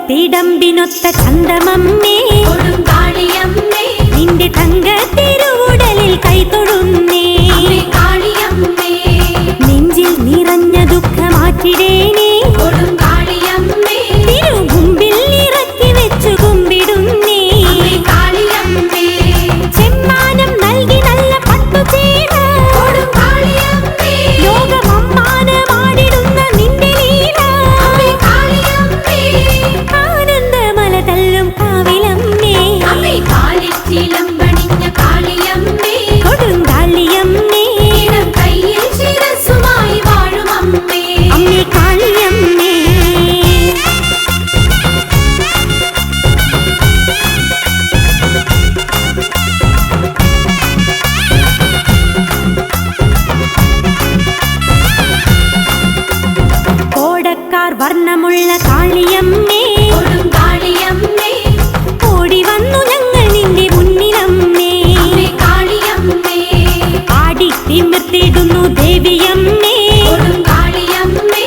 തിടമ്പിനൊത്ത ചന്തമമ്മേ കൊടുങ്കാളിയമ്മേ നിന്റെ തങ്ക തിരുവുടലിൽ കൈതൊഴുന്നേ കാളിയമ്മേ നെഞ്ചിൽ നിറഞ്ഞ ദുഃഖമാറ്റിടേനേ കൊടുങ്കാളിയമ്മേ തിരുമുമ്പിൽ ഇറക്കി വെച്ചു കുമ്പിടുന്നേ കാളിയമ്മേ ചെമ്മാനം നൽകി നല്ല പട്ടുചേല കൊടുങ്കാളിയമ്മേ ലോകമമ്മാനമാടിടുന്ന നിന്റെ ലീല കാളിയമ്മേ ആനന്ദമല തല്ലും കാവിലമ്മേ കാലിച്ചിലം പണിഞ്ഞ കാളിയമ്മേ കൊടുങ്കാളിയമ്മേ കയ്യിൽ ശിരസുമായി വാഴും അമ്മേ അമ്മേ കാളിയമ്മേ കോടക്കാർ വർണ്ണമുള്ള കാളിയമ്മേ കൊടുങ്കാളിയമ്മേ ഓടി വന്നു ഞങ്ങൾ നിന്റെ മുന്നിലമ്മേ കാളിയമ്മേ ആടി തിമിർത്തിടുന്നു ദേവിയമ്മേ കൊടുങ്കാളിയമ്മേ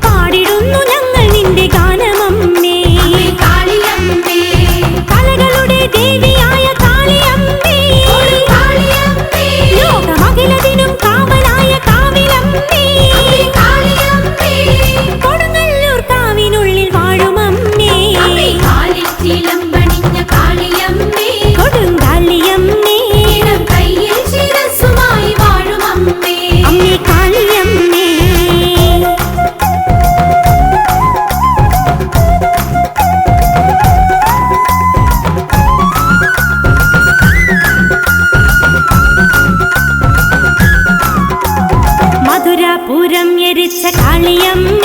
പാടിടുന്നു ഞങ്ങൾ നിന്റെ ഗാനമമ്മേ കാളിയമ്മേ കലകളുടെ ദേവിയായ കാളിയമ്മേ കൊടുങ്കാളിയമ്മേ ലോകമഖിലതിനും കാവലായ കാവിലമ്മേ കാളിയമ്മേ കൊടുങ്ങല്ലൂർ കാവിനുള്ളിൽ വാഴുമമ്മേ കാലിച്ചിലം പണിഞ്ഞ കാളിയമ്മേ കൊടുങ്കാളിയമ്മേ കയ്യിൽ ശിരസുമായി വാഴും അമ്മേ അമ്മേ കാളിയമ്മേ മധുരാപുരം എരിച്ച കാളിയമ്മേ